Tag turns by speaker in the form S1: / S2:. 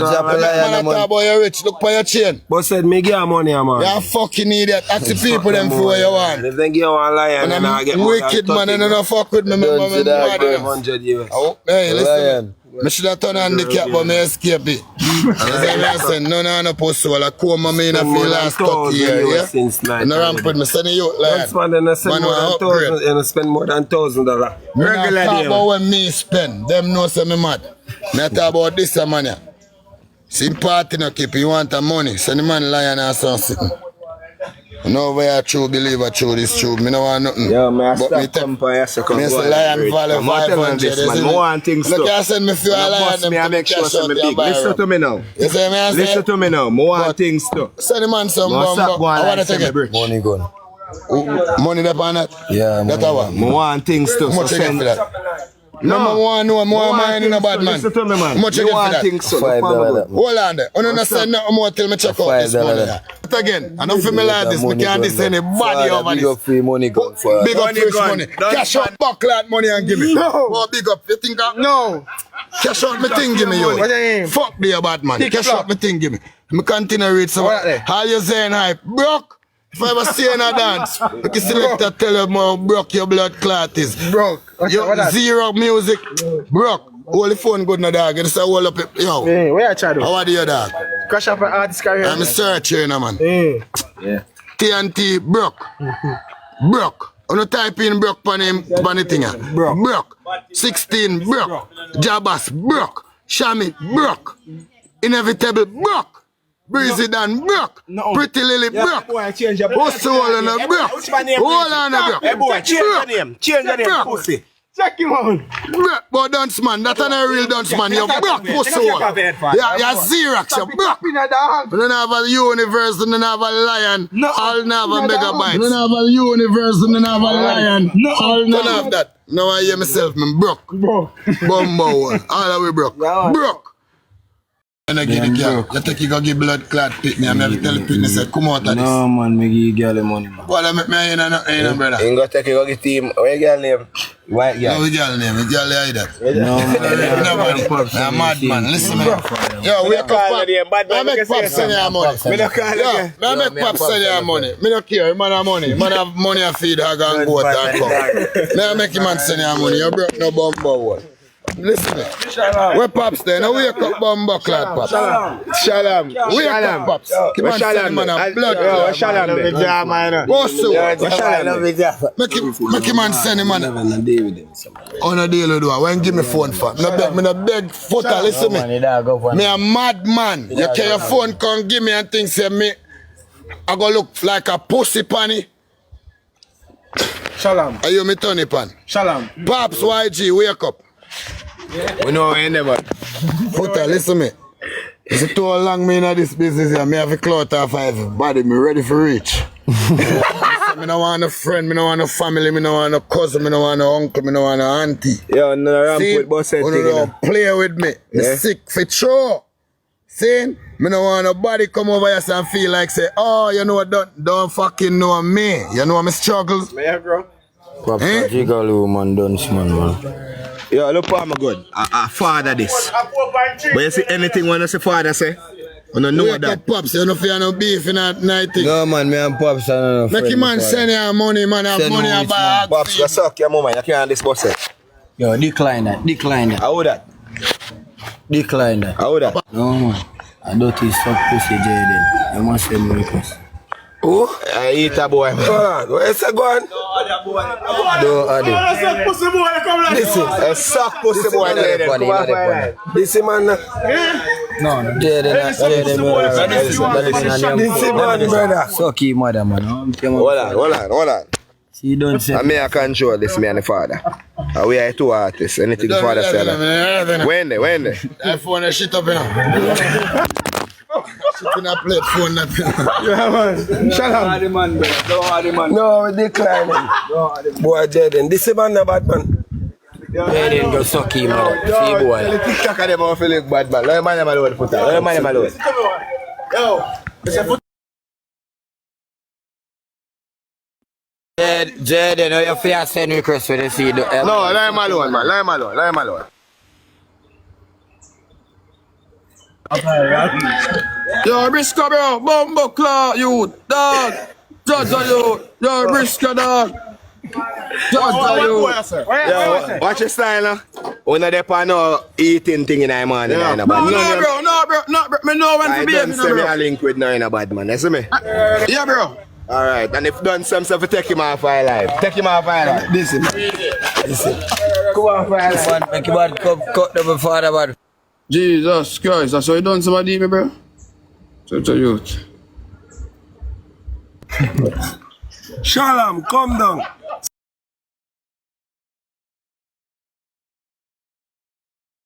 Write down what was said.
S1: Man, I talk about you rich. Look for your chain.
S2: But said me give money, man.
S1: You're a fucking idiot. Ask the people them for what you want.
S2: If they give one lion, then I get more than
S1: wicked man, and don't fuck with me.
S2: $100 US.
S1: Oh, hey, listen. I should have turned on the cap, but I escape it. Listen, none of pussy. I come my man for the last 30 years. And I ramp with me, send you like
S2: man, then I spend more than $1,000. And I spend more than $1,000.
S1: Regular talk about when me spend. Them know say me mad. Me talk about this man. See party no keep. You want the money. Send the man lion or something. No way I true believer true this true. Me no want nothing.
S2: Yeah, me I
S1: but
S2: stop compare second.
S1: Me say lion value 500.
S2: Man, more one things
S1: too. Look, I send me few lion them
S2: to make sure some big. Listen to me now.
S1: You say me I say?
S2: Listen to me now. More one things too.
S1: Send the man some bomb. I want to take it.
S3: Money gone.
S1: Money that on that?
S3: Yeah,
S1: that I want.
S2: More one things too.
S1: How much you get for that? No, one no more mine in a bad man.
S2: Listen to me, man.
S1: How much you get for that?
S2: $5.
S1: Hold on there. I don't say nothing more till me check out this money. But again, I don't feel me like this. Me can't diss anybody over this.
S3: Big up free money gone for
S1: big up fresh money. Cash out buckler money and give me. No. Big up. You think that? No. Cash out me thing give me yo. Fuck the bad man. Cash out me thing give me. Me continue read some. How you saying hype? Broke. If I ever see you in a dance, you can select a tell you how broke your blood clot is. Broke. Zero music. Broke. Only phone good na dog. It's a whole up. Yo.
S4: Hey, where you try to?
S1: How are you dog?
S4: Crash up an artist career.
S1: I'm a searcher na man.
S4: Yeah.
S1: TNT broke. Broke. On the type in broke pan the thing. Broke. 16 broke. Jabas broke. Shami broke. Inevitable broke. Breezy Dan broke. No. Pretty Lily broke. What's the whole on the broke? Hold on the broke.
S2: Hey boy, change your name. Change your name, pussy.
S4: Check him out.
S1: Broke, but dunce man. That's not a real dunce man. You're broke, pussy hole. You're Xerox. You're broke. You don't have a universe, you don't have a lion. I'll never megabytes. You don't have a universe, you don't have a lion. I'll never have that. Now I hear myself, man. Broke. Bumbo. All the way broke. Broke. And I get the girl. You think you go give blood clot pit me and I have to tell the pit me say come out of this.
S3: No man, me give girl the money man.
S1: Well I make me in brother.
S2: You go take you go give team. What your girl name? White girl.
S1: No girl name, the girl like that.
S3: No man,
S1: nobody. I'm mad man, listen me. Yo, wake up pop. I make pop send you money.
S2: Me no call
S1: again. I make pop send you money. Me no care, man have money. Man have money to feed hog and goat and cow. Now make him man send you money. You broke no bumbo one. Listen, where Pops there? Now wake up bumbo clad Pops. Shalom. Wake up Pops. Keep on sending man a blood.
S4: Shalom.
S1: What's up? Make him man send him man. On a deal with you. When give me phone for? Me no beg photo. Listen me. Me a mad man. You carry your phone come give me and things say me. I go look like a pussy panny.
S4: Shalom.
S1: Are you me Tony pan?
S4: Shalom.
S1: Pops YG wake up.
S2: We know we never.
S1: Photo, listen me. It's too long me in this business here. Me have a clout off everybody. Me ready for reach. Me no want a friend, me no want a family, me no want a cousin, me no want a uncle, me no want a auntie.
S2: Yo, no ramp with boss head thing.
S1: Don't play with me. Me sick for sure. See? Me no want nobody come over here and feel like say, oh, you know what, don't fucking know me. You know my struggles.
S4: Me have bro.
S3: Pops jiggle man, dunce man.
S2: Yo, look for my good. I father this. But you see anything when I say father say? I don't know that.
S1: Pops, you don't feel no beef in that night thing.
S3: No man, me and Pops are no
S1: make him man send you money, man. Have money and buy.
S2: Pops, you suck your mama. You can't this boss.
S3: Yo, decline that. Decline that.
S2: How that?
S3: Decline that.
S2: How that?
S3: No man. I don't suck pussy Jaden. I must send me request.
S2: Oh, I eat a boy. Hold on, where's it going?
S3: Don't add it.
S2: Listen, a suck pussy boy. This man.
S3: No, Jaden.
S2: This man, brother.
S3: Sucky mother, man.
S2: Hold on.
S3: See, don't say.
S2: I may control this man, the father. We are two artists. Anything the father said. When they?
S1: I phone a shit up here. Shit in a plate phone that.
S4: Yeah man. Shalom.
S2: Man. No, decline. Boy, Jaden. This man a bad man.
S3: Jaden go sucky mother. See boy.
S2: The TikTok of them all feel like bad man. Let man alone put that. Let man alone.
S3: Jaden, how you feel send request for the seed?
S2: No, let him alone, man. Let him alone.
S5: Yo, brysco, bro. Bumbo claw, you. Dog. Judge on you. Yo, brysco, dog. Judge on you.
S2: Yo, watch your style, no? One of them no eating thing in the morning.
S5: No, bro. Me know when to
S2: I
S5: be
S2: don't
S5: no,
S2: say me
S5: bro.
S2: a link with no in a bad man, you see me?
S5: Yeah, bro.
S2: Alright, and if done some stuff, take him off our life. Take him off our life.
S5: Listen.
S2: Come on, for our life.
S3: Man, make your bad cut the father, bad.
S5: Jesus Christ, that's how you done somebody, me, bro? Such a youth.
S6: Shalom, come down.